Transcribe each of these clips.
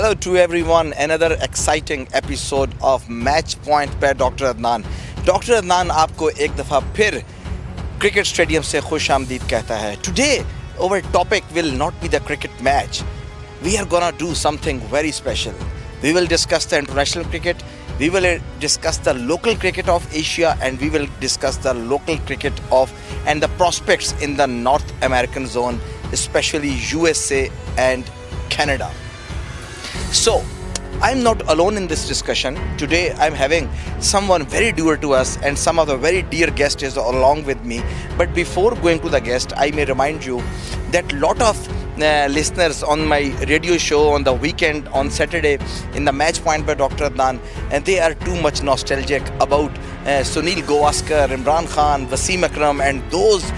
Hello to everyone, another exciting episode of Match Point by Dr. Adnan. Dr. Adnan आपको एक दफ़ा फिर cricket stadium से खुश आमदीद कहता है. Today, our topic will not be the cricket match. We are gonna do something very special. We will discuss the international cricket, we will discuss the local cricket of Asia, and we will discuss the local cricket of and the prospects in the North American zone, especially USA and Canada. So, I'm not alone in this discussion. Today, I'm having someone very dear to us and some of the very dear guests is along with me. But before going to the guest, I may remind you that lot of listeners on my radio show on the weekend on Saturday in the Match Point by Dr. Adnan, and they are too much nostalgic about Sunil Gavaskar, Imran Khan, Wasim Akram, and those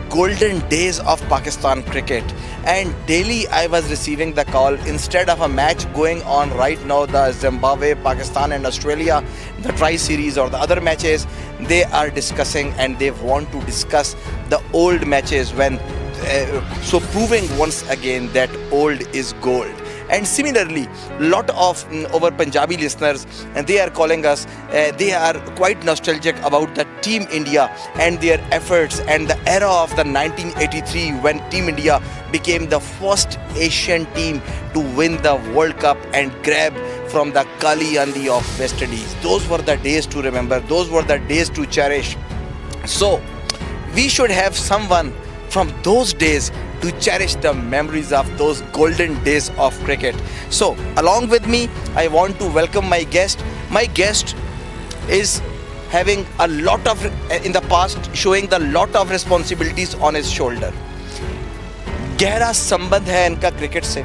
golden days of Pakistan cricket. And daily I was receiving the call, instead of a match going on right now, the Zimbabwe, Pakistan and Australia, the tri-series or the other matches, they are discussing and they want to discuss the old matches when so proving once again that old is gold. And similarly, lot of our Punjabi listeners, and they are calling us, they are quite nostalgic about the Team India and their efforts and the era of the 1983 when Team India became the first Asian team to win the World Cup and grab from the Kali Andi of West Indies. Those were the days to remember, those were the days to cherish. So, we should have someone from those days to cherish the memories of those golden days of cricket. So, along with me, I want to welcome my guest. My guest is having a lot of, in the past, showing the lot of responsibilities on his shoulder. गहरा संबंध है इनका cricket से.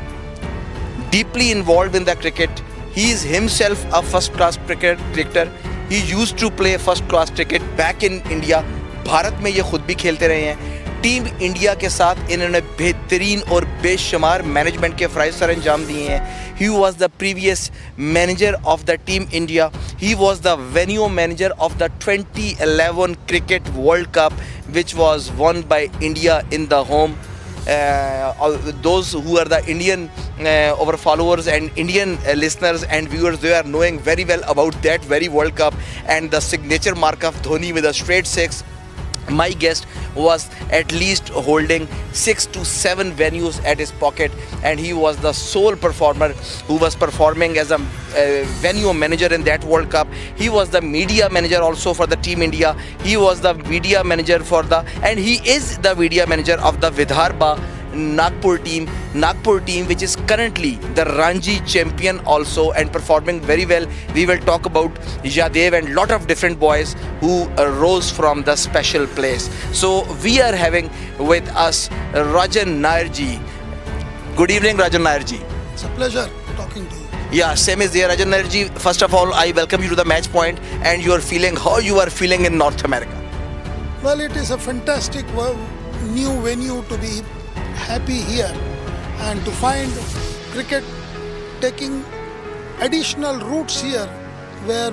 Deeply involved in the cricket. He is himself a first-class cricketer. He used to play first-class cricket back in India. Bharat में ये खुद भी खेलते रहे हैं. टीम इंडिया के साथ इन्होंने बेहतरीन और बेशुमार मैनेजमेंट के फ़राइज़ सर अंजाम दिए हैं. He was the previous manager of the Team India. He was the venue manager of the 2011 Cricket World Cup, which was won by India in the home. Those who are the Indian our followers and Indian listeners and viewers, they are knowing very well about that very World Cup and the signature mark of Dhoni with a straight six. My guest was at least holding 6 to 7 venues at his pocket, and he was the sole performer who was performing as a venue manager in that World Cup. He was the media manager also for the Team India. He was the media manager and he is the media manager of the Vidarbha Nagpur team, which is currently the Ranji champion also and performing very well. We will talk about Yadev and lot of different boys who rose from the special place. So we are having with us Rajan Nair ji. Good evening, Rajan Nair ji. It's a pleasure talking to you. Yeah, same is there, Rajan Nair ji. First of all, I welcome you to the Match Point and how you are feeling in North America. Well, it is a fantastic new venue to be happy here and to find cricket taking additional roots here where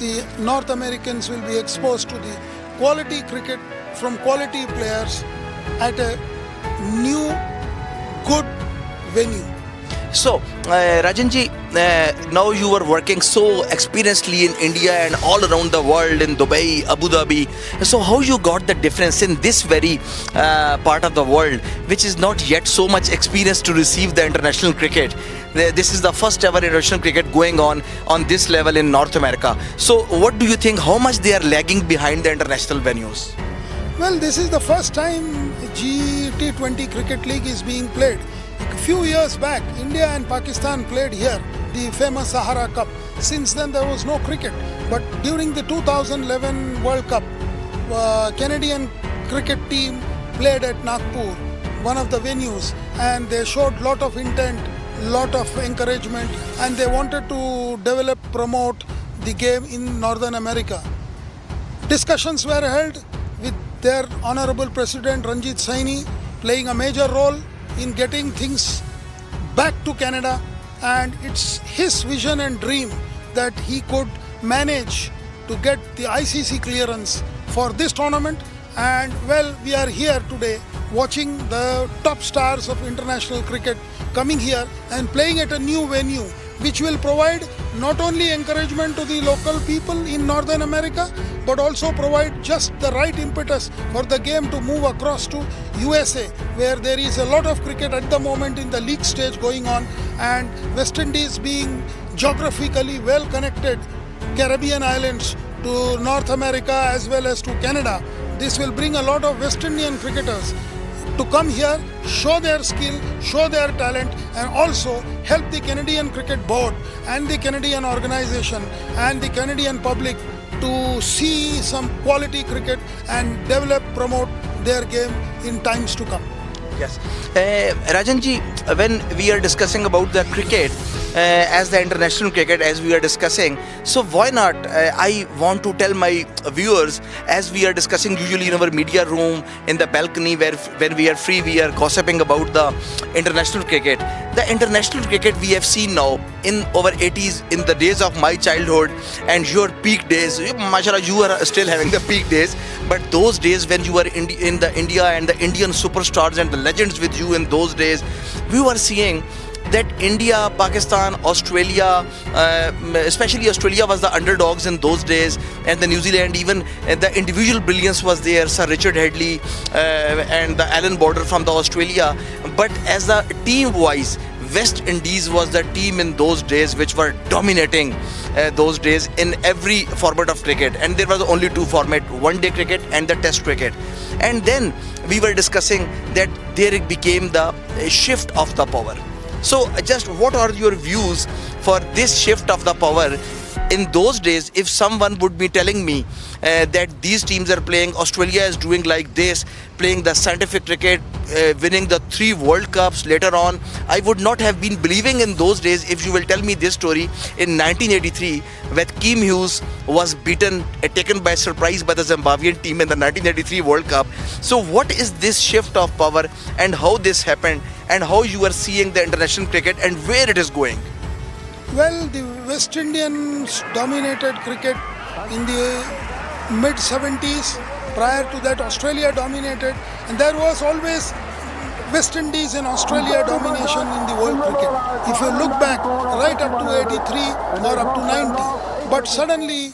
the North Americans will be exposed to the quality cricket from quality players at a new good venue. So, Rajan ji, now you are working so experiencedly in India and all around the world, in Dubai, Abu Dhabi. So, how you got the difference in this very part of the world, which is not yet so much experienced to receive the international cricket? This is the first ever international cricket going on this level in North America. So, what do you think? How much they are lagging behind the international venues? Well, this is the first time G20 Cricket League is being played. A few years back, India and Pakistan played here, the famous Sahara Cup. Since then, there was no cricket. But during the 2011 World Cup, Canadian cricket team played at Nagpur, one of the venues, and they showed lot of intent, lot of encouragement, and they wanted to develop, promote the game in Northern America. Discussions were held with their Honorable President Ranjit Saini playing a major role in getting things back to Canada, and it's his vision and dream that he could manage to get the ICC clearance for this tournament. And well, we are here today watching the top stars of international cricket coming here and playing at a new venue, which will provide not only encouragement to the local people in Northern America, but also provide just the right impetus for the game to move across to USA, where there is a lot of cricket at the moment in the league stage going on, and West Indies being geographically well connected Caribbean islands to North America as well as to Canada. This will bring a lot of West Indian cricketers to come here, show their skill, show their talent, and also help the Canadian Cricket Board and the Canadian organization and the Canadian public to see some quality cricket and develop, promote their game in times to come. Yes. Rajan ji, when we are discussing about the cricket, as the international cricket, as we are discussing, so why not, I want to tell my viewers, as we are discussing usually in our media room, in the balcony, where when we are free, we are gossiping about the international cricket. The international cricket we have seen now in our 80s, in the days of my childhood and your peak days. Mashallah, you are still having the peak days, but those days when you were in the India and the Indian superstars and the legends with you in those days, we were seeing that India, Pakistan, Australia, especially Australia was the underdogs in those days, and the New Zealand, even the individual brilliance was there, Sir Richard Headley and the Alan Border from the Australia. But as the team wise, West Indies was the team in those days which were dominating those days in every format of cricket, and there was only two formats, one day cricket and the test cricket. And then we were discussing that there became the shift of the power. So just what are your views for this shift of the power? In those days, if someone would be telling me that these teams are playing, Australia is doing like this, playing the scientific cricket, winning the 3 World Cups later on, I would not have been believing in those days if you will tell me this story in 1983, when Kim Hughes was beaten, taken by surprise by the Zimbabwean team in the 1983 World Cup. So what is this shift of power and how this happened and how you are seeing the international cricket and where it is going? Well, the West Indians dominated cricket in the mid-70s. Prior to that, Australia dominated, and there was always West Indies and Australia domination in the world cricket. If you look back, right up to 83 or up to 90, but suddenly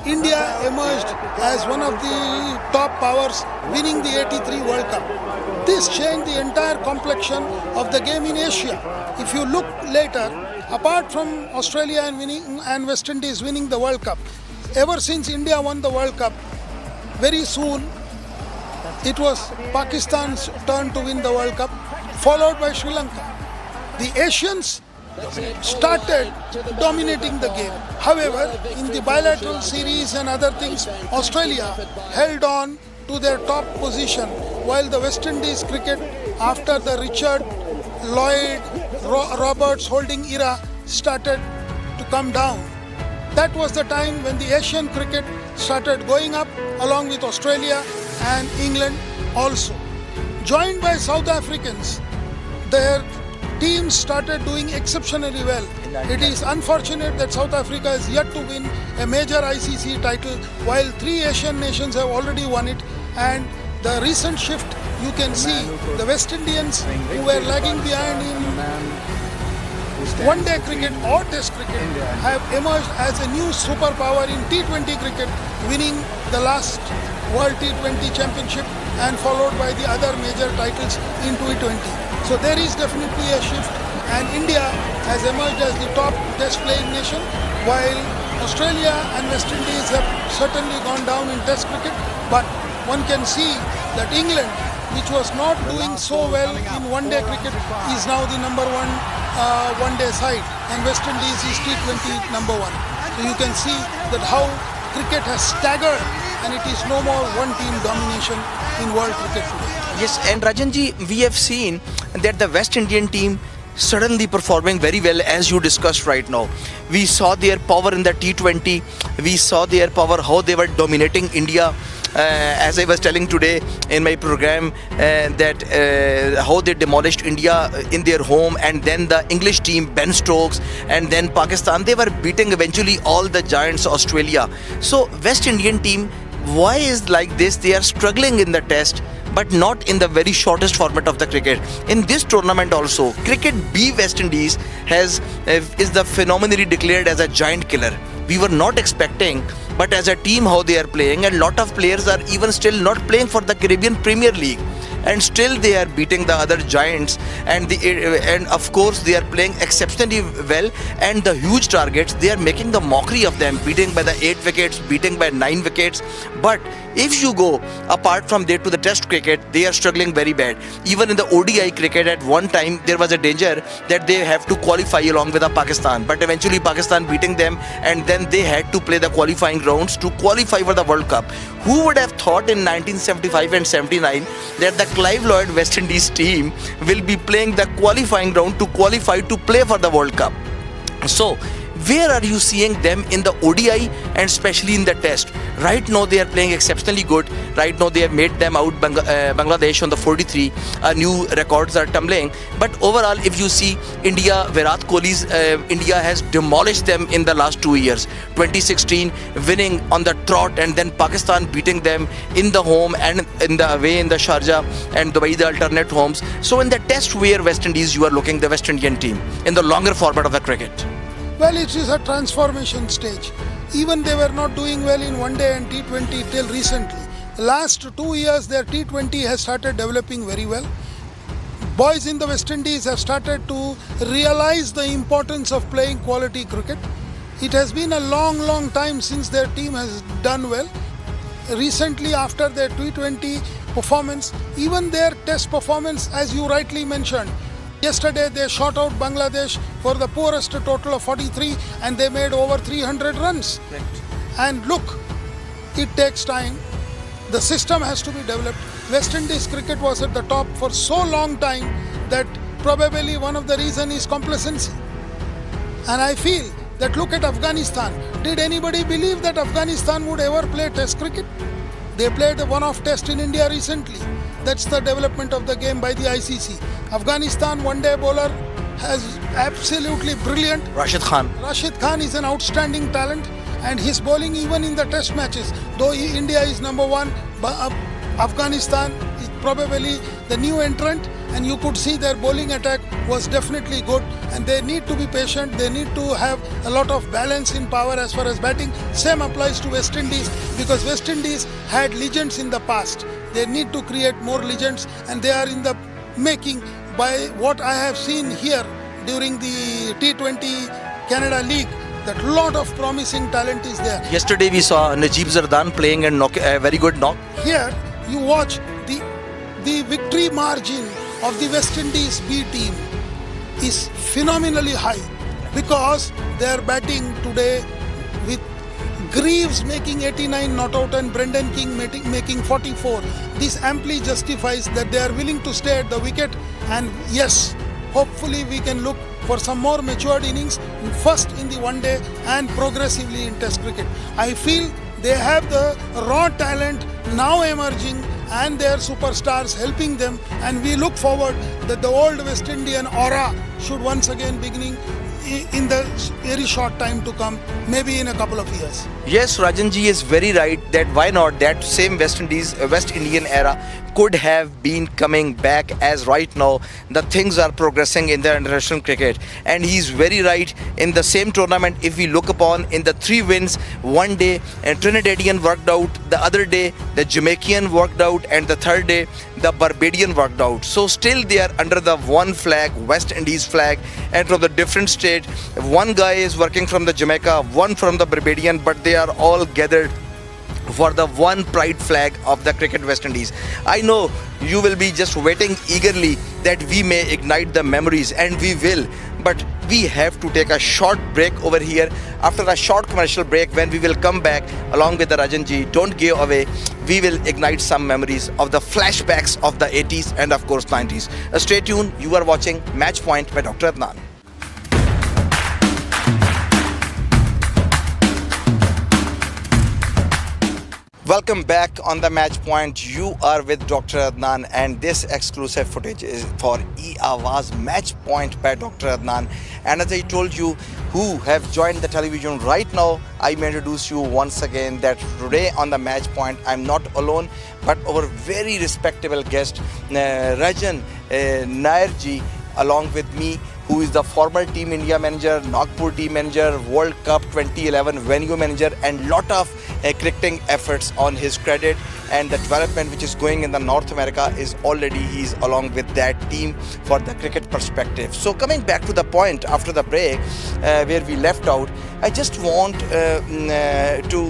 India emerged as one of the top powers, winning the 83 World Cup. This changed the entire complexion of the game in Asia. If you look later, apart from Australia and West Indies winning the World Cup, ever since India won the World Cup, very soon it was Pakistan's turn to win the World Cup, followed by Sri Lanka. The Asians started dominating the game. However, in the bilateral series and other things, Australia held on to their top position, while the West Indies cricket, after the Richard, Lloyd, Roberts holding era, started to come down. That was the time when the Asian cricket started going up, along with Australia and England also. Joined by South Africans, their teams started doing exceptionally well. It is unfortunate that South Africa is yet to win a major ICC title, while 3 Asian nations have already won it. And the recent shift, you can see the West Indians, who were lagging behind in one-day cricket or test cricket, have emerged as a new superpower in T20 cricket, winning the last World T20 Championship and followed by the other major titles in T20. So there is definitely a shift, and India has emerged as the top test playing nation, while Australia and West Indies have certainly gone down in test cricket. But one can see that England, which was not doing so well in one-day cricket, is now the number one one-day side, and West Indies is T20 number 1. So you can see that how cricket has staggered, and it is no more one-team domination in world cricket today. Yes, and Rajan ji, we have seen that the West Indian team suddenly performing very well, as you discussed right now. We saw their power in the T20, we saw their power, how they were dominating India. As I was telling today in my program, that how they demolished India in their home, and then the English team, Ben Stokes, and then Pakistan, they were beating eventually all the giants, Australia. So West Indian team, why is like this? They are struggling in the test, but not in the very shortest format of the cricket. In this tournament also, Cricket B West Indies is the phenomenally declared as a giant killer. We were not expecting, but as a team how they are playing, and lot of players are even still not playing for the Caribbean Premier League, and still they are beating the other giants, and of course they are playing exceptionally well, and the huge targets they are making the mockery of them, beating by the 8 wickets, beating by 9 wickets. But if you go apart from there to the test cricket, they are struggling very bad. Even in the ODI cricket at one time there was a danger that they have to qualify along with Pakistan, but eventually Pakistan beating them, and then they had to play the qualifying rounds to qualify for the World Cup. Who would have thought in 1975 and 79 that the Clive Lloyd West Indies team will be playing the qualifying round to qualify to play for the World Cup? So where are you seeing them in the ODI and especially in the test? Right now they are playing exceptionally good. Right now they have made them out Bangladesh on the 43. New records are tumbling. But overall, if you see India, Virat Kohli's India has demolished them in the last 2 years. 2016 winning on the trot, and then Pakistan beating them in the home and in the away in the Sharjah and Dubai, the alternate homes. So in the test where West Indies, you are looking the West Indian team in the longer format of the cricket. Well, it is a transformation stage. Even they were not doing well in one day and T20 till recently. The last 2 years their T20 has started developing very well. Boys in the West Indies have started to realize the importance of playing quality cricket. It has been a long time since their team has done well. Recently, after their T20 performance, even their test performance, as you rightly mentioned, yesterday they shot out Bangladesh for the poorest total of 43, and they made over 300 runs. Right. And look, it takes time. The system has to be developed. West Indies cricket was at the top for so long time that probably one of the reasons is complacency. And I feel that look at Afghanistan. Did anybody believe that Afghanistan would ever play test cricket? They played a one-off test in India recently. That's the development of the game by the ICC. Afghanistan one-day bowler has absolutely brilliant. Rashid Khan. Rashid Khan is an outstanding talent, and his bowling even in the test matches, though India is number one, Afghanistan is probably the new entrant, and you could see their bowling attack was definitely good, and they need to be patient. They need to have a lot of balance in power as far as batting. Same applies to West Indies, because West Indies had legends in the past. They need to create more legends, and they are in the making. By what I have seen here during the T20 Canada League, that lot of promising talent is there. Yesterday we saw Najib Zardan playing and a very good knock. Here you watch the victory margin of the West Indies B team is phenomenally high, because they are batting today with Greaves making 89 not out and Brendan King making 44. This amply justifies that they are willing to stay at the wicket, and yes, hopefully we can look for some more matured innings, first in the one day and progressively in test cricket. I feel they have the raw talent now emerging, and their superstars helping them, and we look forward that the old West Indian aura should once again beginning in the very short time to come, maybe in a couple of years. Yes, Rajan ji is very right that why not that same West Indian era could have been coming back, as right now the things are progressing in the international cricket, and he's very right. In the same tournament, if we look upon in the 3 wins, one day Trinidadian worked out, the other day the Jamaican worked out, and the third day the Barbadian worked out. So still they are under the one flag, West Indies flag, and from the different state, one guy is working from the Jamaica, one from the Barbadian, but they are all gathered for the one pride flag of the cricket West Indies. I know you will be just waiting eagerly that we may ignite the memories, and we will, but we have to take a short break over here. After a short commercial break, when we will come back along with the Rajan ji, don't give away, we will ignite some memories of the flashbacks of the 80s and of course 90s. Stay tuned, you are watching Match Point by Dr. Adnan. Welcome back on the Match Point. You are with Dr. Adnan, and this exclusive footage is for E-Awaz Match Point by Dr. Adnan. And as I told you, who have joined the television right now, I may introduce you once again that today on the Match Point, I'm not alone, but our very respectable guest, Rajan, Nair ji, along with me, who is the former Team India manager, Nagpur team manager, World Cup 2011 venue manager, and lot of cricketing efforts on his credit, and the development which is going in the North America is already he's along with that team for the cricket perspective. So coming back to the point after the break where we left out, I just want to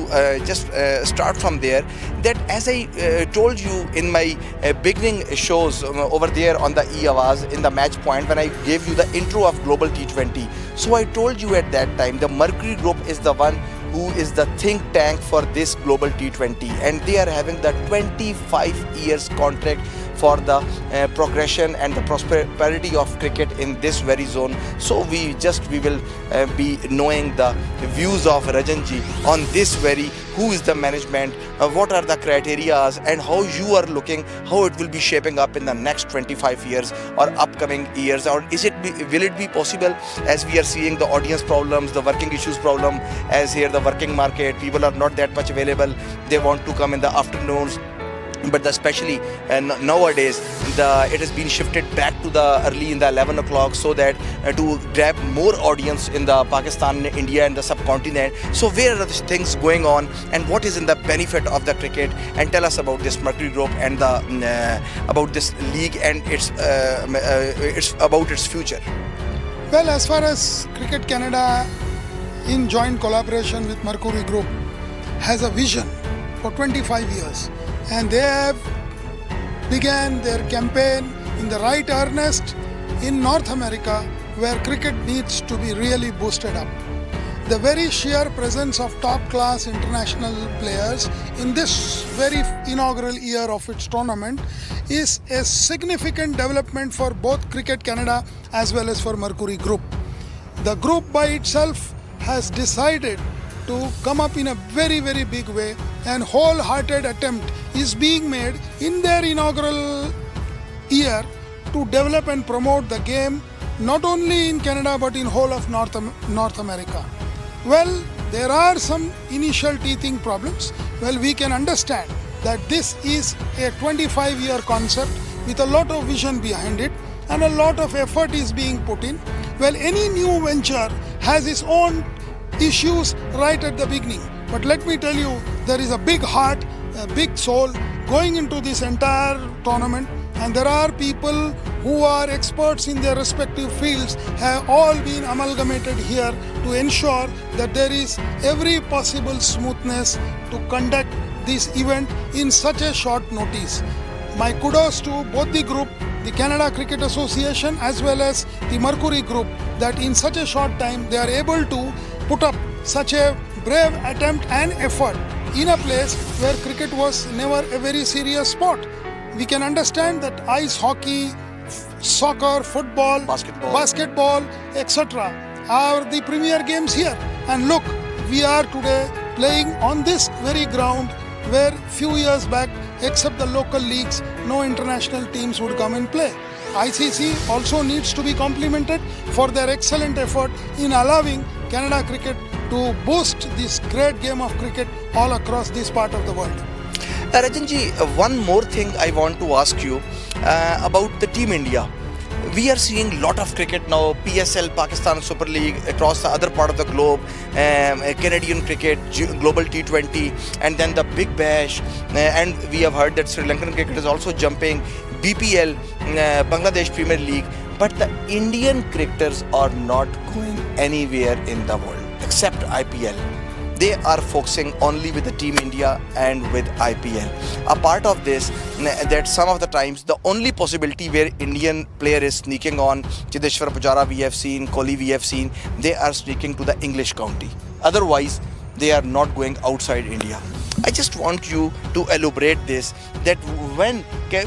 start from there, that as I told you in my beginning shows over there on the E-Awaz in the Match Point, when I gave you the intro of Global T20. So I told you at that time the Mercury Group is the one who is the think tank for this Global T20, and they are having the 25 years contract for the progression and the prosperity of cricket in this very zone. So we will be knowing the views of Rajan ji on this very, who is the management, what are the criterias, and how you are looking, how it will be shaping up in the next 25 years or upcoming years, or will it be possible, as we are seeing the audience problems, the working issues problem, as here the working market, people are not that much available, they want to come in the afternoons. But especially nowadays, it has been shifted back to the early in the 11 o'clock, so that to grab more audience in the Pakistan, India and the subcontinent. So where are the things going on, and what is in the benefit of the cricket? And tell us about this Mercury Group and the about this league and its about its future. Well, as far as Cricket Canada, in joint collaboration with Mercury Group, has a vision for 25 years. And they have began their campaign in the right earnest in North America, where cricket needs to be really boosted up. The very sheer presence of top-class international players in this very inaugural year of its tournament is a significant development for both Cricket Canada as well as for Mercury Group. The group by itself has decided to come up in a very, very big way, and wholehearted attempt is being made in their inaugural year to develop and promote the game not only in Canada but in whole of North America. Well, there are some initial teething problems. Well, we can understand that this is a 25-year concept with a lot of vision behind it, and a lot of effort is being put in. Well, any new venture has its own issues right at the beginning, but let me tell you, there is a big heart, a big soul going into this entire tournament, and there are people who are experts in their respective fields have all been amalgamated here to ensure that there is every possible smoothness to conduct this event in such a short notice. My kudos to both the group, the Canada Cricket Association as well as the Mercury Group, that in such a short time they are able to put up such a brave attempt and effort in a place where cricket was never a very serious sport. We can understand that ice hockey, soccer, football, basketball, etc. are the premier games here. And look, we are today playing on this very ground where few years back, except the local leagues, no international teams would come and play. ICC also needs to be complimented for their excellent effort in allowing Canada Cricket to boost this great game of cricket all across this part of the world. Rajan ji, one more thing I want to ask you about the Team India. We are seeing lot of cricket now, PSL, Pakistan Super League, across the other part of the globe, Canadian cricket, Global T20, and then the Big Bash, and we have heard that Sri Lankan cricket is also jumping, BPL, Bangladesh Premier League, but the Indian cricketers are not going anywhere in the world except IPL. They are focusing only with the Team India and with IPL. A part of this, that some of the times the only possibility where Indian player is sneaking on, Chiteshwar Pujara we have seen, Kohli we have seen, they are sneaking to the English county. Otherwise, they are not going outside India. I just want you to elaborate this, that when,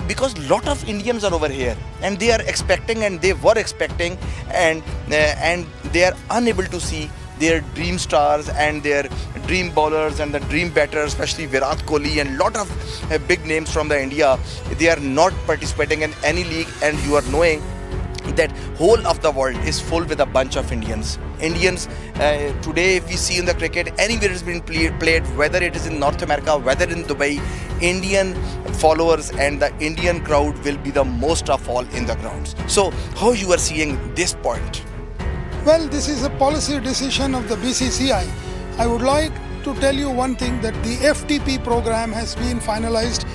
because lot of Indians are over here and they are expecting, and they were expecting, and they are unable to see their dream stars and their dream bowlers and the dream batters, especially Virat Kohli and lot of big names from the India, they are not participating in any league, and you are knowing that whole of the world is full with a bunch of Indians. Today, if we see in the cricket, anywhere it's been played, whether it is in North America, whether in Dubai, Indian followers and the Indian crowd will be the most of all in the grounds. So, how you are seeing this point? Well, this is a policy decision of the BCCI. I would like to tell you one thing, that the FTP program has been finalized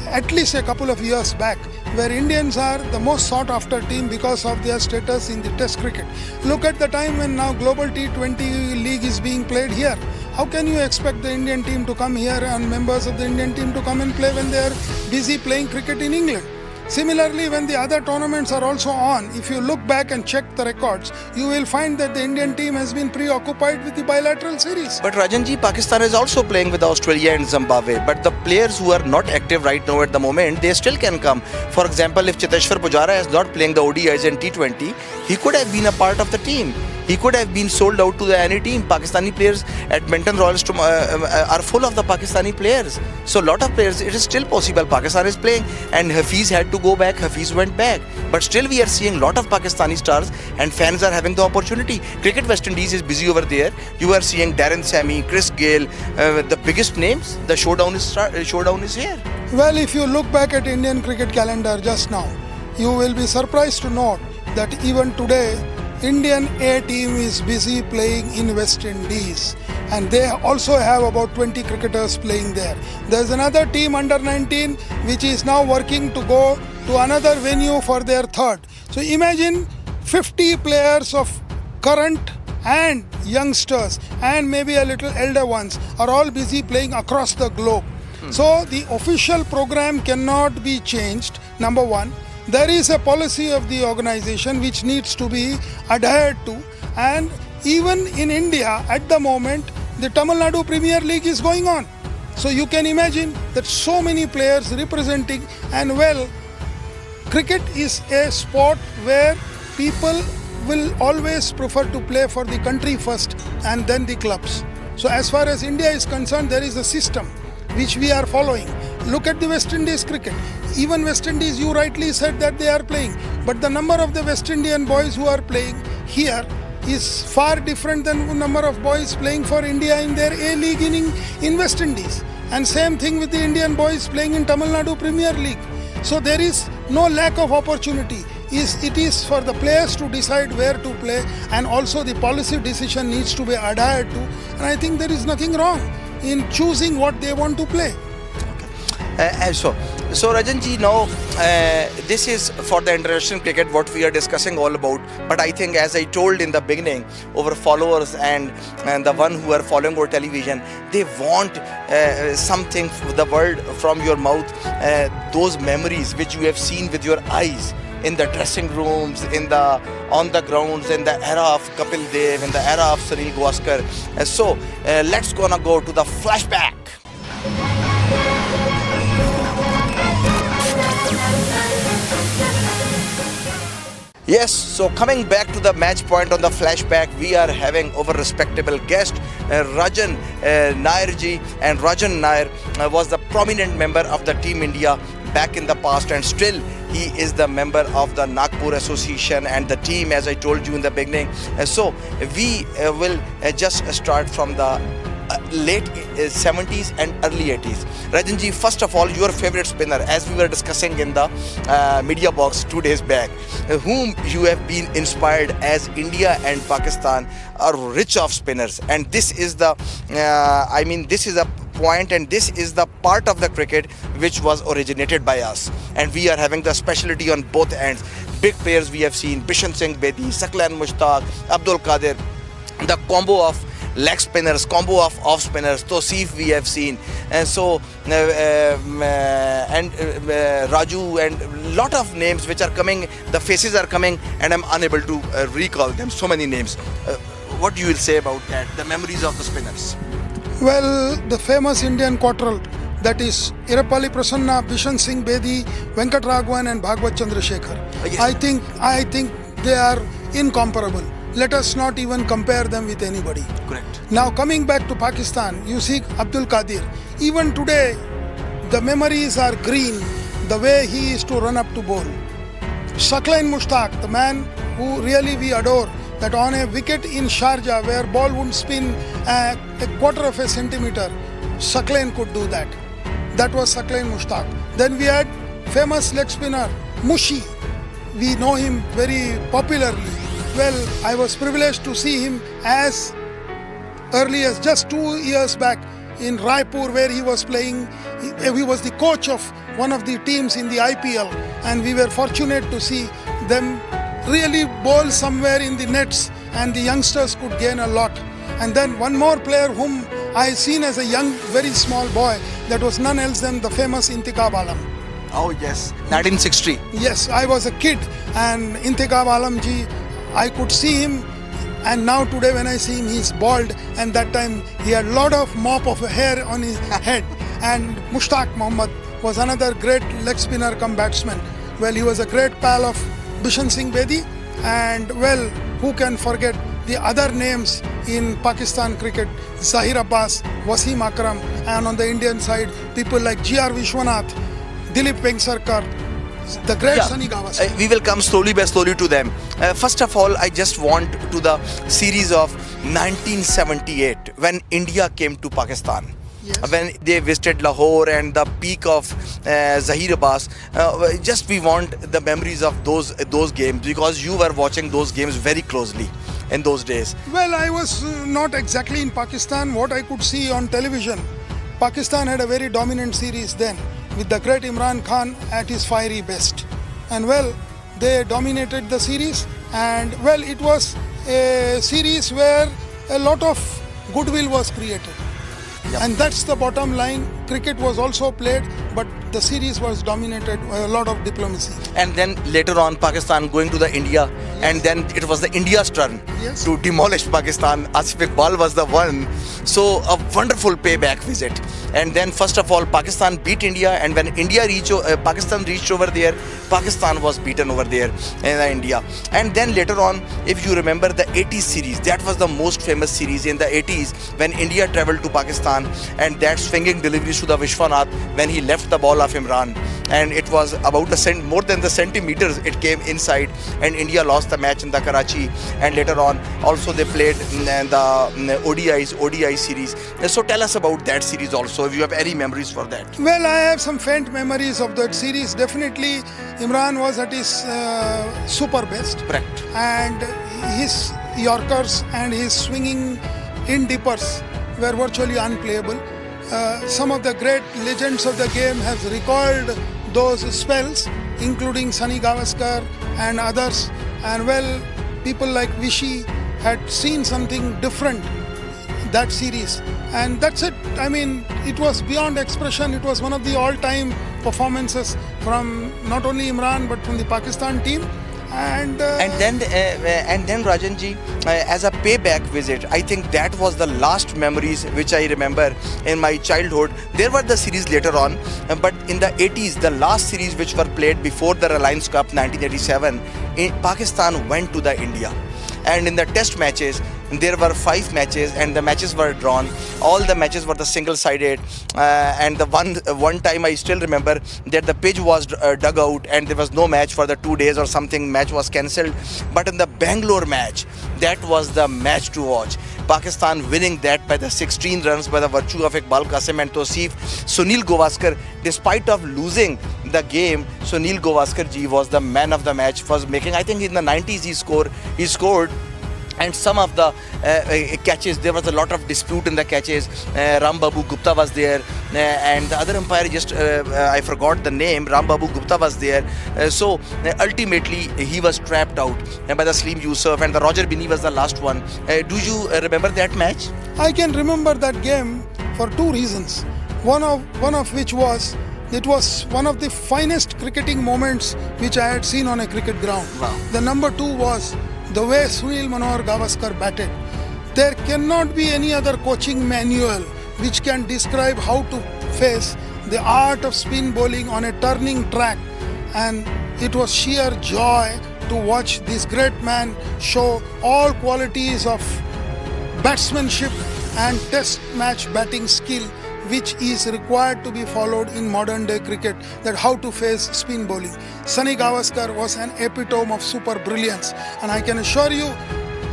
at least a couple of years back, where Indians are the most sought after team because of their status in the Test cricket. Look at the time when now Global T20 League is being played here. How can you expect the Indian team to come here and members of the Indian team to come and play when they are busy playing cricket in England? Similarly, when the other tournaments are also on, if you look back and check the records, you will find that the Indian team has been preoccupied with the bilateral series. But Rajanji, Pakistan is also playing with Australia and Zimbabwe. But the players who are not active right now at the moment, they still can come. For example, if Cheteshwar Pujara is not playing the ODIs and T20, he could have been a part of the team. He could have been sold out to any team. Pakistani players at Minton Royals are full of the Pakistani players. So a lot of players, it is still possible. Pakistan is playing, and Hafiz had to go back. Hafiz went back. But still we are seeing a lot of Pakistani stars, and fans are having the opportunity. Cricket West Indies is busy over there. You are seeing Darren Sammy, Chris Gale, the biggest names. The showdown is here. Well, if you look back at Indian cricket calendar just now, you will be surprised to note that even today, Indian A team is busy playing in West Indies, and they also have about 20 cricketers playing there. There's another team under 19 which is now working to go to another venue for their third. So imagine 50 players of current and youngsters and maybe a little elder ones are all busy playing across the globe. So the official program cannot be changed, number one. There is a policy of the organization which needs to be adhered to, and even in India at the moment the Tamil Nadu Premier League is going on. So you can imagine that so many players representing, and well, cricket is a sport where people will always prefer to play for the country first and then the clubs. So as far as India is concerned, there is a system which we are following. Look at the West Indies cricket. Even West Indies, you rightly said that they are playing, but the number of the West Indian boys who are playing here is far different than the number of boys playing for India in their A League in West Indies. And same thing with the Indian boys playing in Tamil Nadu Premier League. So there is no lack of opportunity. It is for the players to decide where to play, and also the policy decision needs to be adhered to. And I think there is nothing wrong in choosing what they want to play. So Rajanji, now this is for the international cricket what we are discussing all about. But I think, as I told in the beginning, our followers and the one who are following our television, they want something for the world from your mouth, those memories which you have seen with your eyes in the dressing rooms, on the grounds, in the era of Kapil Dev, in the era of Sunil Gavaskar. So let's gonna go to the flashback. Yes, so coming back to the match point on the flashback, we are having our respectable guest, Rajan Nair ji. And Rajan Nair was the prominent member of the Team India back in the past, and still he is the member of the Nagpur Association and the team, as I told you in the beginning. So we will just start from the late 70s and early 80s. Rajanji, first of all, your favorite spinner, as we were discussing in the media box 2 days back, whom you have been inspired, as India and Pakistan are rich of spinners, and this is the this is a point, and this is the part of the cricket which was originated by us, and we are having the specialty on both ends. Big players we have seen: Bishan Singh Bedi, Saklan Mushtaq, Abdul Qadir, the combo of leg spinners, combo of off spinners, Tosif we have seen, and so Raju, and lot of names which are coming, the faces are coming, and I'm unable to recall them, so many names. What you will say about that, the memories of the spinners? Well, the famous Indian quadrille, that is Irapalli Prasanna, Bishan Singh Bedi, Venkat Raghavan and Bhagwat Chandrasekhar. Yes. I think they are incomparable. let us not even compare them with anybody. Correct. Now coming back to Pakistan, you see Abdul Qadir. Even today, the memories are green, the way he is to run up to bowl. Shakleen Mushtaq, the man who really we adore, that on a wicket in Sharjah where ball wouldn't spin a quarter of a centimeter, Shakleen could do that. That was Shakleen Mushtaq. Then we had famous leg spinner Mushi. We know him very popularly. Well, I was privileged to see him as early as just 2 years back in Raipur, where he was playing. He was the coach of one of the teams in the IPL, and we were fortunate to see them really bowl somewhere in the nets, and the youngsters could gain a lot. And then one more player whom I seen as a young, very small boy, that was none else than the famous Intikhab Alam. Oh yes, 1960. Yes, I was a kid, and Intikhab Alam ji, I could see him, and now today when I see him, he's bald, and that time he had a lot of mop of hair on his head. And Mushtaq Mohammad was another great leg spinner come batsman. Well, he was a great pal of Bishan Singh Bedi, and well, who can forget the other names in Pakistan cricket, Zahir Abbas, Wasim Akram, and on the Indian side, people like G.R. Vishwanath, Dilip Vengsarkar, the great Sunny Gavaskar. We will come slowly by slowly to them. First of all, I just want to the series of 1978 when India came to Pakistan. Yes. When they visited Lahore and the peak of Zahir Abbas, just we want the memories of those games, because you were watching those games very closely in those days. Well, I was not exactly in Pakistan. What I could see on television, Pakistan had a very dominant series then, with the great Anchorperson Khan at his fiery best. And well, they dominated the series, and well, it was a series where a lot of goodwill was created. Yep. And that's the bottom line. Cricket was also played, but the series was dominated by a lot of diplomacy. And then later on, Pakistan going to the India, and then it was the India's turn Yes. to demolish Pakistan. Asif Iqbal was the one. So a wonderful payback visit. And then first of all, Pakistan beat India, and when Pakistan reached over there, Pakistan was beaten over there in India. And then later on, if you remember the 80s series, that was the most famous series in the 80s when India travelled to Pakistan, and that swinging delivery to the Vishwanath when he left the ball of Imran, and it was about more than the centimeters it came inside, and India lost the match in the Karachi. And later on also they played the ODI series. So tell us about that series also, if you have any memories for that. Well, I have some faint memories of that series. Definitely, Imran was at his super best. Correct. And his Yorkers and his swinging in deepers were virtually unplayable. Some of the great legends of the game have recalled those spells, including Sunny Gavaskar and others. And well, people like Vishy had seen something different that series. And that's it. I mean, it was beyond expression. It was one of the all-time performances from not only Imran but from the Pakistan team. And then Rajan ji, as a payback visit, I think that was the last memories which I remember in my childhood. There were the series later on, but in the 80s, the last series which were played before the Reliance Cup 1987, Pakistan went to the India. And in the test matches, there were 5 matches, and the matches were drawn. All the matches were the single-sided, and the one time I still remember that the pitch was dug out, and there was no match for the 2 days or something. Match was cancelled. But in the Bangalore match, that was the match to watch. Pakistan winning that by the 16 runs by the virtue of Iqbal Qasim and Tosif. Sunil Gavaskar, despite of losing the game, Sunil Gavaskar ji was the man of the match. Was making, I think in the 90s he scored. And some of the catches, there was a lot of dispute in the catches. Ram Babu Gupta was there, and the other umpire, I forgot the name, Ram Babu Gupta was there. So ultimately he was trapped out by the Slim Yusuf, and the Roger Binny was the last one. Do you remember that match? I can remember that game for 2 reasons. One of which was, it was one of the finest cricketing moments which I had seen on a cricket ground. Wow. The number 2 was the way Sunil Manohar Gavaskar batted. There cannot be any other coaching manual which can describe how to face the art of spin bowling on a turning track. And it was sheer joy to watch this great man show all qualities of batsmanship and test match batting skill which is required to be followed in modern day cricket, that how to face spin bowling. Sunny Gavaskar was an epitome of super brilliance, and I can assure you,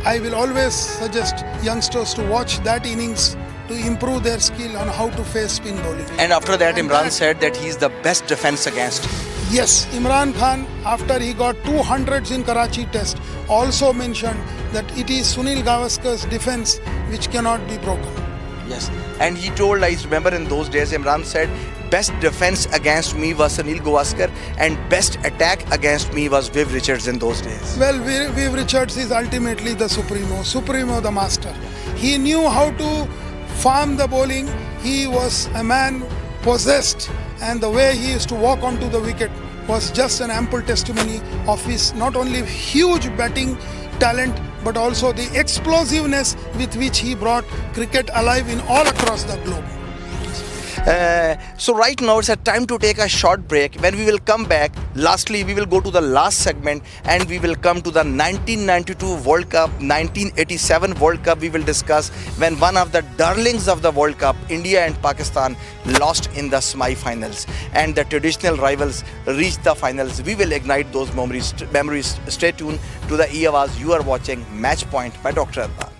I will always suggest youngsters to watch that innings to improve their skill on how to face spin bowling. And after that, Imran said that he's the best defense against. Yes, Imran Khan, after he got 200s in Karachi Test, also mentioned that it is Sunil Gavaskar's defense which cannot be broken. Yes, and he told, I remember in those days, Imran said, best defense against me was Sunil Gavaskar and best attack against me was Viv Richards in those days. Well, Viv Richards is ultimately the supremo, the master. He knew how to farm the bowling. He was a man possessed, and the way he used to walk onto the wicket was just an ample testimony of his not only huge batting talent but also the explosiveness with which he brought cricket alive in all across the globe. So right now it's a time to take a short break. When we will come back, lastly we will go to the last segment and we will come to the 1992 World Cup, 1987 World Cup. We will discuss when one of the darlings of the World Cup, India and Pakistan, lost in the semi-finals and the traditional rivals reached the finals. We will ignite those memories. Stay tuned to the E-Awaz. You are watching Match Point by Dr. Adnan.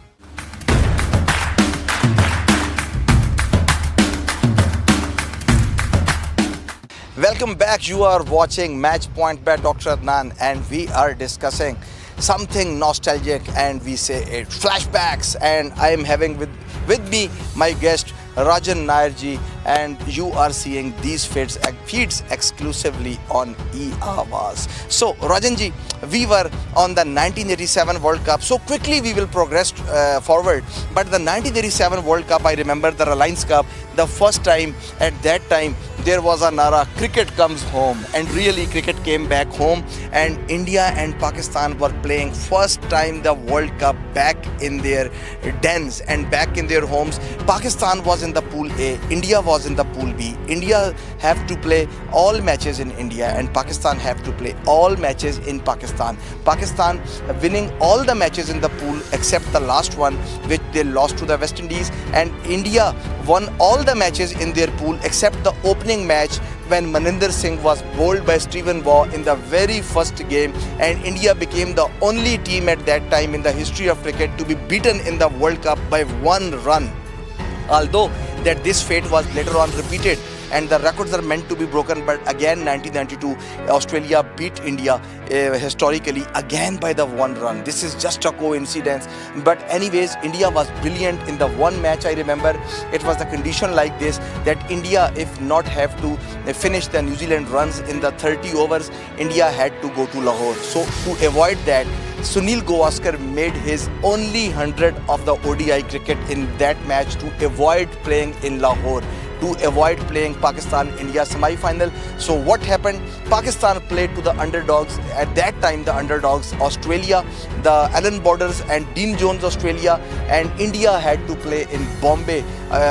Welcome back. You are watching Match Point by Dr. Adnan and we are discussing something nostalgic and we say it flashbacks, and I am having with me my guest Rajan Nair ji, and you are seeing these feeds exclusively on E-Awaz. So Rajan ji, we were on the 1987 World Cup, so quickly we will progress forward. But the 1987 World Cup, I remember the Reliance Cup, the first time, at that time there was a nara, cricket comes home, and really cricket came back home and India and Pakistan were playing first time the World Cup back in their dens and back in their homes. Pakistan was in the pool A, India was in the pool B. India have to play all matches in India and Pakistan have to play all matches in Pakistan. Pakistan winning all the matches in the pool except the last one which they lost to the West Indies, and India won all the matches in their pool except the opening match when Maninder Singh was bowled by Stephen Waugh in the very first game, and India became the only team at that time in the history of cricket to be beaten in the World Cup by 1 run. Although that this fate was later on repeated and the records are meant to be broken, but again 1992 Australia beat India historically again by the 1 run. This is just a coincidence, but anyways India was brilliant in the one match. I remember it was the condition like this, that India, if not have to finish the New Zealand runs in the 30 overs, India had to go to Lahore. So to avoid that, Sunil Gavaskar made his only 100 of the ODI cricket in that match to avoid playing in Lahore, to avoid playing Pakistan-India semi-final. So what happened? Pakistan played to the underdogs. At that time, the underdogs, Australia, the Allen Borders and Dean Jones Australia, and India had to play in Bombay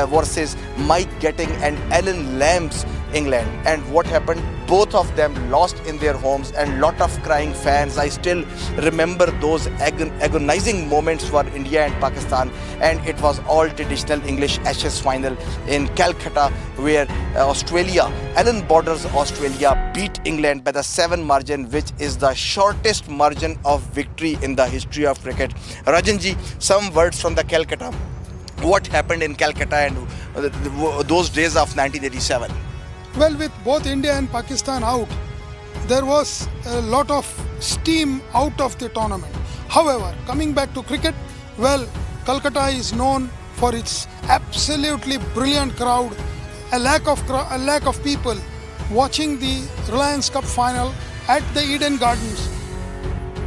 versus Mike Getting and Alan Lamb's England. And what happened? Both of them lost in their homes and lot of crying fans. I still remember those agonizing moments for India and Pakistan, and it was all traditional English Ashes final in Calcutta where Australia, Allen Borders Australia beat England by the 7 margin, which is the shortest margin of victory in the history of cricket. Rajan ji, some words from the Calcutta. What happened in Calcutta and those days of 1987? Well, with both India and Pakistan out, there was a lot of steam out of the tournament. However, coming back to cricket, well, Calcutta is known for its absolutely brilliant crowd, a lack of people watching the Reliance Cup final at the Eden Gardens.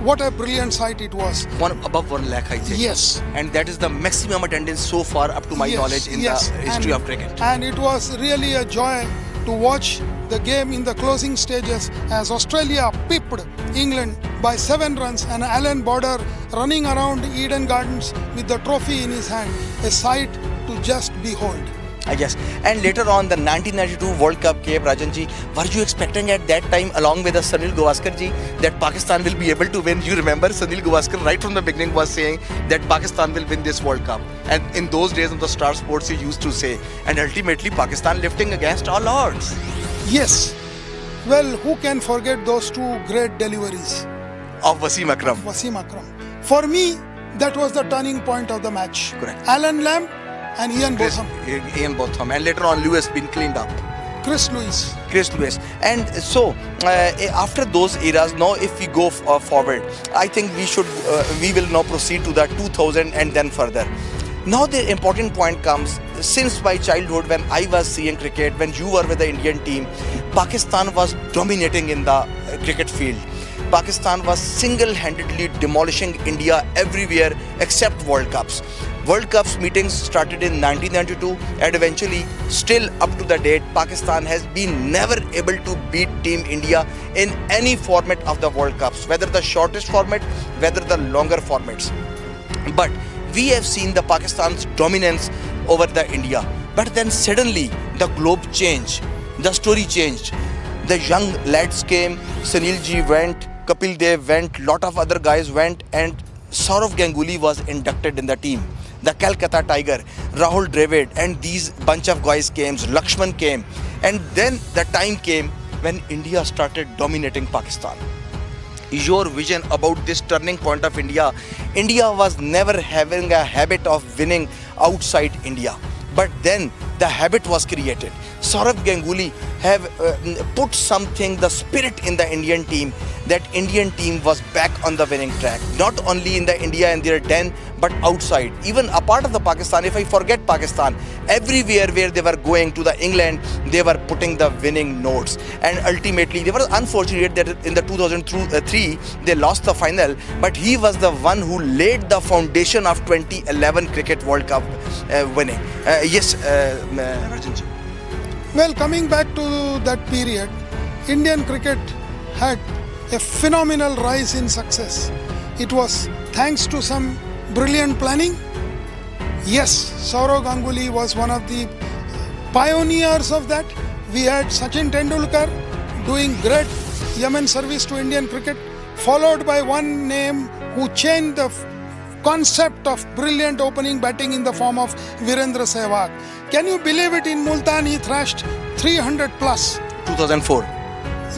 What a brilliant sight it was. Above 1 lakh, I think. Yes. And that is the maximum attendance so far up to my knowledge in the history of cricket. And it was really a joy to watch the game in the closing stages as Australia pipped England by 7 runs and Alan Border running around Eden Gardens with the trophy in his hand. A sight to just behold. Yes, and later on the 1992 World Cup came, Rajan ji. Were you expecting at that time, along with Sunil Gavaskar ji, that Pakistan will be able to win? You remember Sunil Gavaskar right from the beginning was saying that Pakistan will win this World Cup. And in those days on the Star Sports he used to say, and ultimately Pakistan lifting against all odds. Yes. Well, who can forget those two great deliveries? Of Wasim Akram. Wasim Akram. For me, that was the turning point of the match. Correct. Alan Lamb and Ian Botham. Ian Botham. And later on Lewis been cleaned up. Chris Lewis. And so after those eras, now if we go forward, I think we will now proceed to the 2000 and then further. Now the important point comes, since my childhood when I was seeing cricket, when you were with the Indian team, Pakistan was dominating in the cricket field. Pakistan was single-handedly demolishing India everywhere except World Cups. World Cups meetings started in 1992 and eventually still up to the date Pakistan has been never able to beat Team India in any format of the World Cups, whether the shortest format, whether the longer formats. But we have seen the Pakistan's dominance over the India. But then suddenly the globe changed, the story changed. The young lads came, Sunil ji went, Kapil Dev went, lot of other guys went, and Sourav Ganguly was inducted in the team. The Calcutta Tiger, Rahul Dravid, and these bunch of guys came, Lakshman came, and then the time came when India started dominating Pakistan. Your vision about this turning point of India? India was never having a habit of winning outside India, but then the habit was created. Sourav Ganguly have put something, the spirit in the Indian team, that Indian team was back on the winning track. Not only in the India and their den, but outside. Even a part of the Pakistan, if I forget Pakistan, everywhere where they were going to the England, they were putting the winning notes. And ultimately, they were unfortunate that in the 2003, they lost the final. But he was the one who laid the foundation of 2011 Cricket World Cup winning. Yes, Rajan ji. Well, coming back to that period, Indian cricket had a phenomenal rise in success. It was thanks to some brilliant planning. Yes, Sourav Ganguly was one of the pioneers of that. We had Sachin Tendulkar doing great yeoman service to Indian cricket, followed by one name who changed the concept of brilliant opening batting in the form of Virendra Sehwag. Can you believe it? In Multan he thrashed 300 plus. 2004.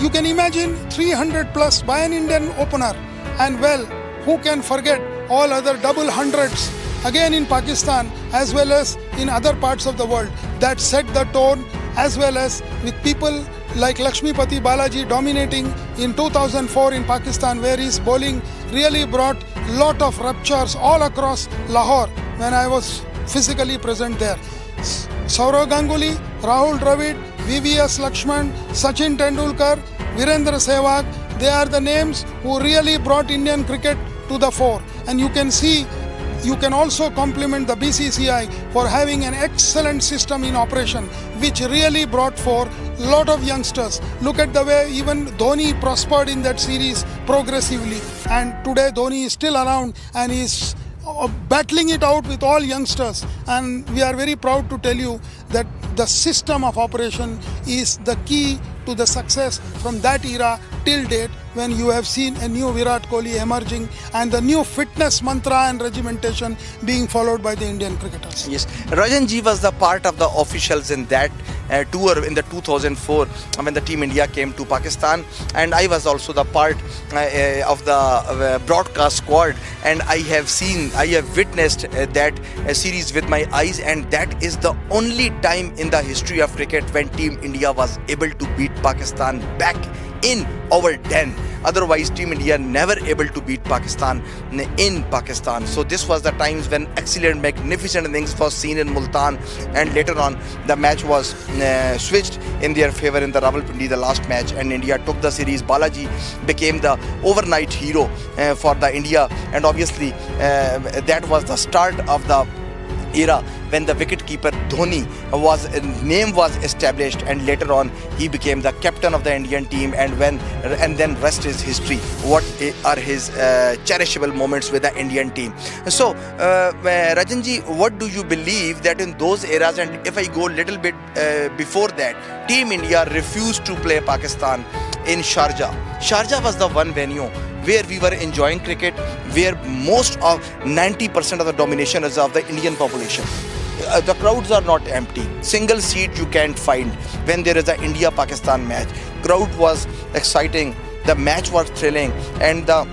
You can imagine 300 plus by an Indian opener. And well, who can forget all other double hundreds again in Pakistan as well as in other parts of the world that set the tone, as well as with people like Lakshmipati Balaji dominating in 2004 in Pakistan, where his bowling really brought lot of ruptures all across Lahore when I was physically present there. Sourav Ganguly, Rahul Dravid, VVS Lakshman, Sachin Tendulkar, Virendra Sehwag, they are the names who really brought Indian cricket to the fore. And you can see, you can also compliment the BCCI for having an excellent system in operation, which really brought forth a lot of youngsters. Look at the way even Dhoni prospered in that series progressively. And today Dhoni is still around and is battling it out with all youngsters. And we are very proud to tell you that the system of operation is the key to the success from that era till date, when you have seen a new Virat Kohli emerging and the new fitness mantra and regimentation being followed by the Indian cricketers. Yes, Rajan ji was the part of the officials in that tour in the 2004 when the Team India came to Pakistan, and I was also the part of the broadcast squad, and I have witnessed that series with my eyes, and that is the only time in the history of cricket when Team India was able to beat Pakistan back in our den. Otherwise, Team India never able to beat Pakistan in Pakistan. So this was the times when excellent, magnificent innings was seen in Multan, and later on the match was switched in their favor in the Rawalpindi, the last match, and India took the series. Balaji became the overnight hero for the India, and obviously that was the start of the era when the wicketkeeper Dhoni name was established, and later on he became the captain of the Indian team, and then rest is history. What are his cherishable moments with the Indian team? So Rajanji, what do you believe that in those eras, and if I go a little bit before that, Team India refused to play Pakistan in Sharjah. Sharjah was the one venue where we were enjoying cricket, where most of 90% of the domination is of the Indian population. The crowds are not empty. Single seat you can't find when there is an India-Pakistan match. Crowd was exciting, the match was thrilling, and the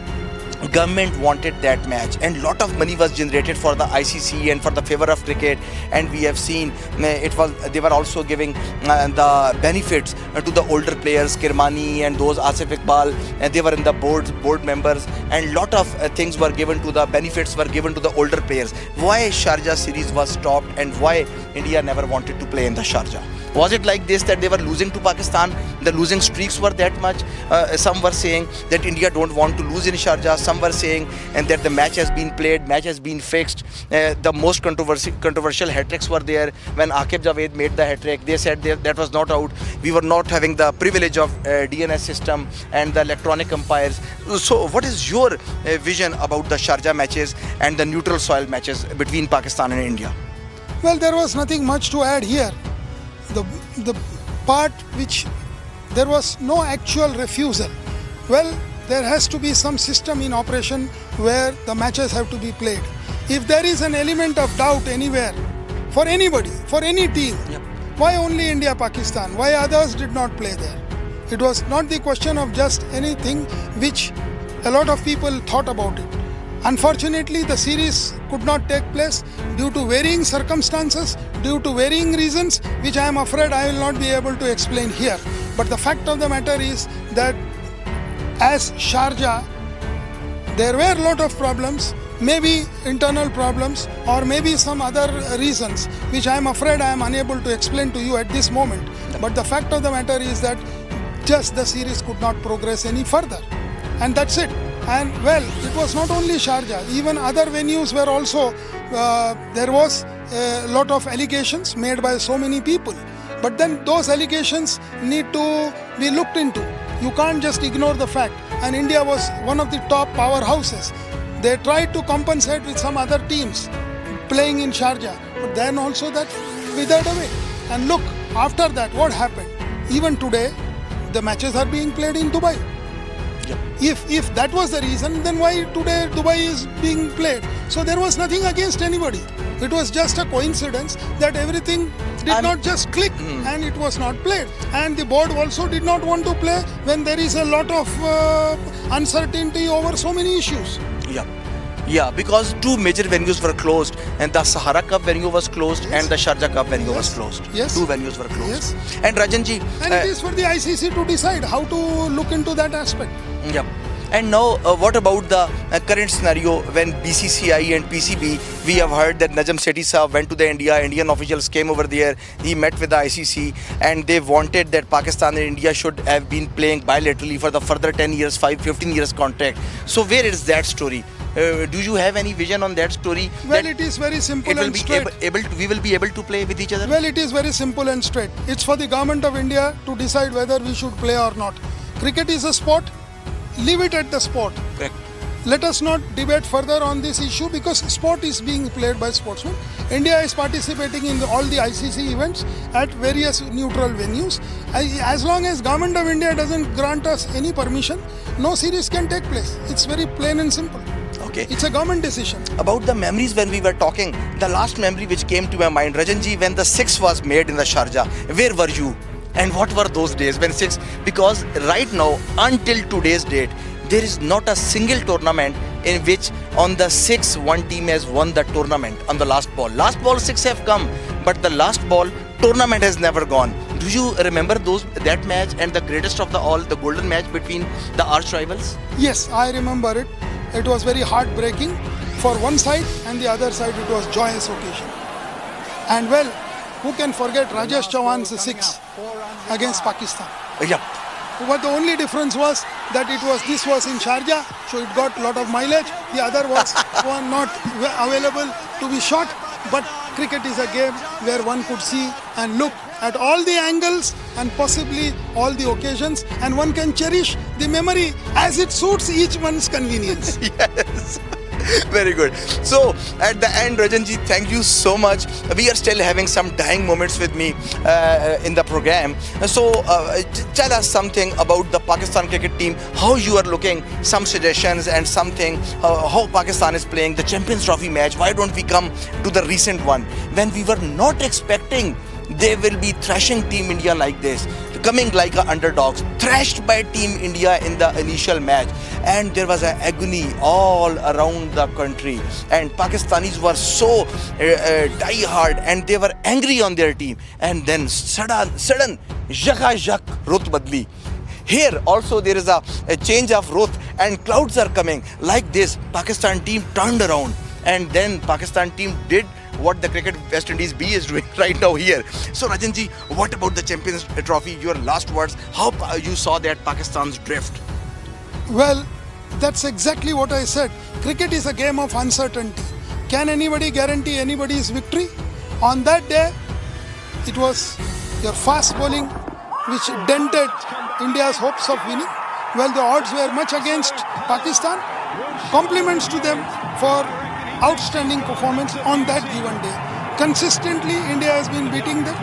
government wanted that match, and lot of money was generated for the ICC and for the favor of cricket. And we have seen they were also giving the benefits to the older players, Kirmani and those Asif Iqbal, and they were in the board members, and lot of things were given to the benefits were given to the older players. Why Sharjah series was stopped, and why India never wanted to play in the Sharjah? Was it like this, that they were losing to Pakistan? The losing streaks were that much? Some were saying that India don't want to lose in Sharjah. Some were saying that the match has been played, match has been fixed. The most controversial hat-tricks were there. When Aqib Javed made the hat-trick, they said that was not out. We were not having the privilege of DNS system and the electronic umpires. So what is your vision about the Sharjah matches and the neutral soil matches between Pakistan and India? Well, there was nothing much to add here. The part which there was no actual refusal. Well, there has to be some system in operation where the matches have to be played. If there is an element of doubt anywhere, for anybody, for any team, why only India, Pakistan? Why others did not play there? It was not the question of just anything which a lot of people thought about it. Unfortunately, the series could not take place due to varying circumstances, due to varying reasons, which I am afraid I will not be able to explain here. But the fact of the matter is that as Sharjah, there were a lot of problems, maybe internal problems or maybe some other reasons, which I am afraid I am unable to explain to you at this moment. But the fact of the matter is that just the series could not progress any further. And that's it. And well, it was not only Sharjah, even other venues were also, there was a lot of allegations made by so many people. But then those allegations need to be looked into. You can't just ignore the fact. And India was one of the top powerhouses. They tried to compensate with some other teams playing in Sharjah. But then also that withered away. And look, after that, what happened? Even today, the matches are being played in Dubai. If that was the reason, then why today Dubai is being played? So there was nothing against anybody. It was just a coincidence that everything did not just click and it was not played. And the board also did not want to play when there is a lot of uncertainty over so many issues. Yeah, because two major venues were closed, and the Sahara Cup venue was closed, and the Sharjah Cup venue was closed. Two venues were closed. And Rajanji, and it is for the ICC to decide how to look into that aspect. And now, what about the current scenario when BCCI and PCB, we have heard that Najam Sethi Saab went to the Indian officials came over there, he met with the ICC, and they wanted that Pakistan and India should have been playing bilaterally for the further 10 years, 15 years contract. So where is that story? Do you have any vision on that story? Well, it is very simple and straight. We will be able to play with each other? Well, it is very simple and straight. It's for the government of India to decide whether we should play or not. Cricket is a sport. Leave it at the sport. Correct. Let us not debate further on this issue because sport is being played by sportsmen. India is participating in all the ICC events at various neutral venues. As long as government of India doesn't grant us any permission, no series can take place. It's very plain and simple. Okay. It's a government decision. About the memories when we were talking, the last memory which came to my mind, Rajanji, when the 6 was made in the Sharjah, where were you? And what were those days when 6? Because right now, until today's date, there is not a single tournament in which on the 6, one team has won the tournament on the last ball. Last ball 6 have come, but the last ball tournament has never gone. Do you remember that match and the greatest of all, the golden match between the arch rivals? Yes, I remember it. It was very heartbreaking for one side, and the other side it was joyous occasion. And well, who can forget Rajesh Chauhan's 6 against Pakistan? But the only difference was that this was in Sharjah, so it got a lot of mileage. The other was not available to be shot, But cricket is a game where one could see and look at all the angles and possibly all the occasions, and one can cherish the memory as it suits each one's convenience. Yes. Very good. So at the end, Rajanji, thank you so much. We are still having some dying moments with me in the program. So tell us something about the Pakistan cricket team, how you are looking, some suggestions and something, how Pakistan is playing the Champions Trophy match. Why don't we come to the recent one when we were not expecting they will be thrashing Team India like this, coming like a underdogs, thrashed by Team India in the initial match, and there was an agony all around the country, and Pakistanis were so die-hard and they were angry on their team, and then sudden jak rut badli. Here also there is a change of ruth and clouds are coming like this. Pakistan team turned around, and then Pakistan team did what the cricket West Indies B is doing right now here. So Rajanji, what about the Champions Trophy? Your last words, how you saw that Pakistan's drift? Well, that's exactly what I said. Cricket is a game of uncertainty. Can anybody guarantee anybody's victory? On that day, it was your fast bowling which dented India's hopes of winning. Well, the odds were much against Pakistan. Compliments to them for outstanding performance on that given day. Consistently, India has been beating them.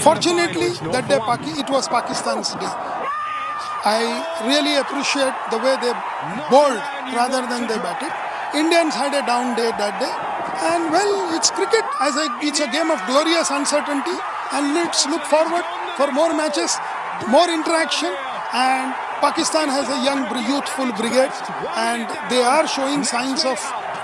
Fortunately, that day it was Pakistan's day. I really appreciate the way they bowled rather than they batted. Indians had a down day that day. And well, it's cricket. It's a game of glorious uncertainty. And let's look forward for more matches, more interaction. And Pakistan has a young, youthful brigade. And they are showing signs of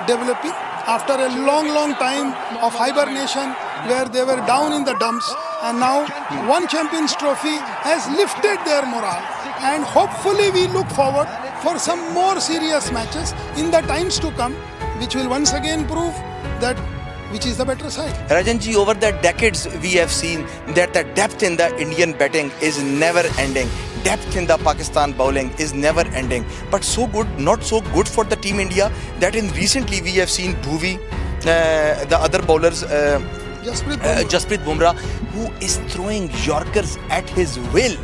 developing after a long time of hibernation where they were down in the dumps, and now one Champions Trophy has lifted their morale, and hopefully we look forward for some more serious matches in the times to come, which will once again prove that which is the better side. Rajanji, over the decades we have seen that the depth in the Indian batting is never ending. Depth in the Pakistan bowling is never ending. But so good, not so good for the Team India that in recently we have seen Bhuvi, the other bowlers, Jasprit Bumrah, who is throwing Yorkers at his will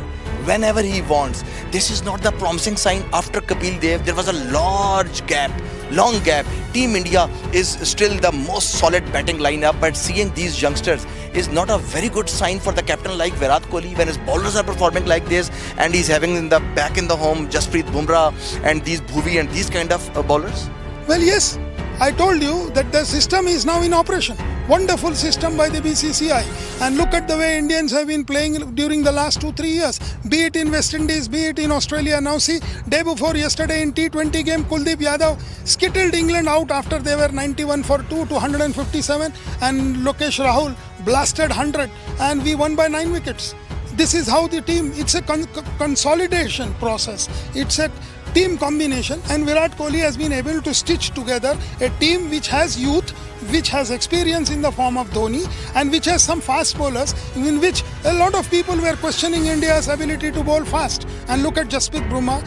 whenever he wants. This is not the promising sign. After Kapil Dev, there was a long gap. Team India is still the most solid batting lineup, but seeing these youngsters is not a very good sign for the captain like Virat Kohli when his bowlers are performing like this, and he's having in the back in the home Jasprit Bumrah and these Bhuvi and these kind of bowlers. Well, yes, I told you that the system is now in operation. Wonderful system by the BCCI. And look at the way Indians have been playing during the last 2-3 years. Be it in West Indies, be it in Australia. Now see, day before yesterday in T20 game, Kuldeep Yadav skittled England out after they were 91 for 2 to 157. And Lokesh Rahul blasted 100. And we won by 9 wickets. This is how the team, it's a consolidation process. It's a team combination, and Virat Kohli has been able to stitch together a team which has youth, which has experience in the form of Dhoni, and which has some fast bowlers in which a lot of people were questioning India's ability to bowl fast. And look at Jasprit Bumrah,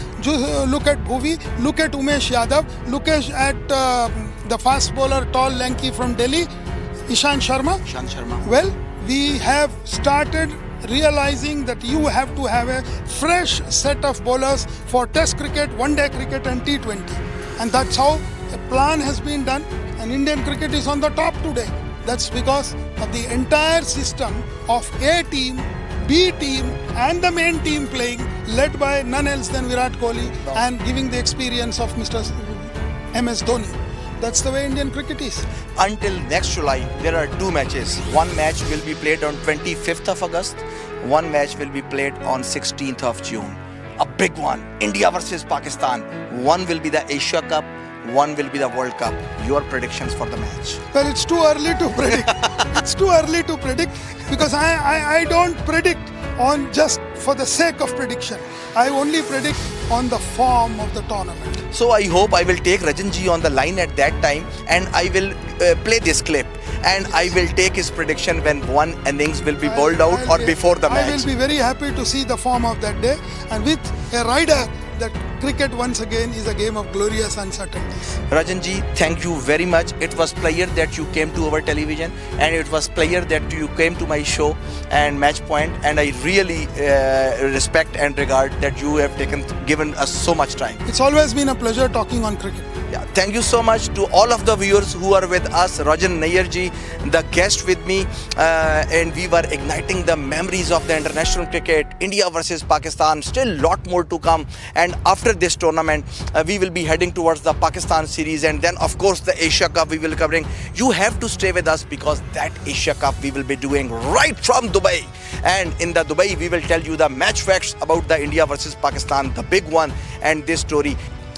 look at Bhuvi, look at Umesh Yadav, look at the fast bowler, tall, lanky from Delhi, Ishant Sharma. Well, we have started realizing that you have to have a fresh set of bowlers for Test cricket, one-day cricket and T20. And that's how a plan has been done, and Indian cricket is on the top today. That's because of the entire system of A team, B team and the main team playing, led by none else than Virat Kohli and giving the experience of Mr. MS Dhoni. That's the way Indian cricket is. Until next July, there are 2 matches. One match will be played on 25th of August. One match will be played on 16th of June. A big one. India versus Pakistan. One will be the Asia Cup. One will be the World Cup. Your predictions for the match? Well, it's too early to predict. It's too early to predict because I don't predict on just for the sake of prediction. I only predict on the form of the tournament. So I hope I will take Rajanji on the line at that time, and I will play this clip, and I will take his prediction when one innings will be bowled out or before the match. I will be very happy to see the form of that day, and with a rider that cricket once again is a game of glorious uncertainties. Rajan ji, thank you very much. It was pleasure that you came to our television, and it was pleasure that you came to my show and Match Point, and I really respect and regard that you have given us so much time. It's always been a pleasure talking on cricket. Yeah, thank you so much to all of the viewers who are with us. Rajan, Nair ji, the guest with me, and we were igniting the memories of the international cricket. India versus Pakistan, still lot more to come. And after this tournament, we will be heading towards the Pakistan series, and then of course the Asia Cup we will be covering. You have to stay with us because that Asia Cup we will be doing right from Dubai. And in the Dubai, we will tell you the match facts about the India versus Pakistan, the big one, and this story.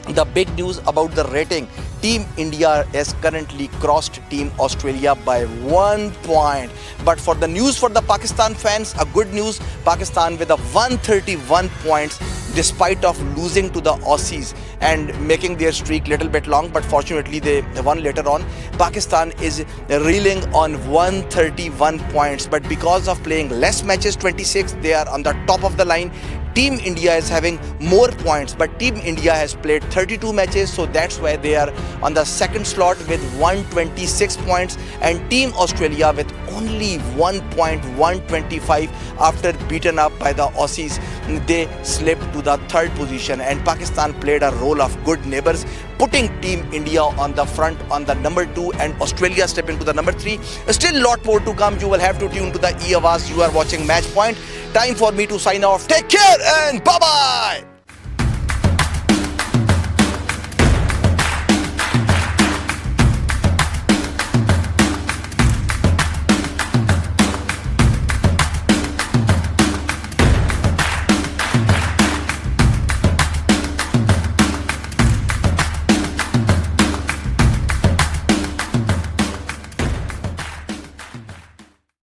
The big news about the rating. Team India has currently crossed Team Australia by 1 point. But for the news for the Pakistan fans, a good news, Pakistan with a 131 points despite of losing to the Aussies and making their streak little bit long, but fortunately they won later on. Pakistan is reeling on 131 points, but because of playing less matches, 26, they are on the top of the line. Team India is having more points, but Team India has played 32 matches, so that's why they are on the second slot with 126 points, and Team Australia with only 1 point, 125 after beaten up by the Aussies. They slipped to the third position, and Pakistan played a role of good neighbors, putting Team India on the front on the number 2, and Australia stepping to the number 3. Still lot more to come. You will have to tune to the E-Awaaz. You are watching Match Point. Time for me to sign off. Take care and bye-bye.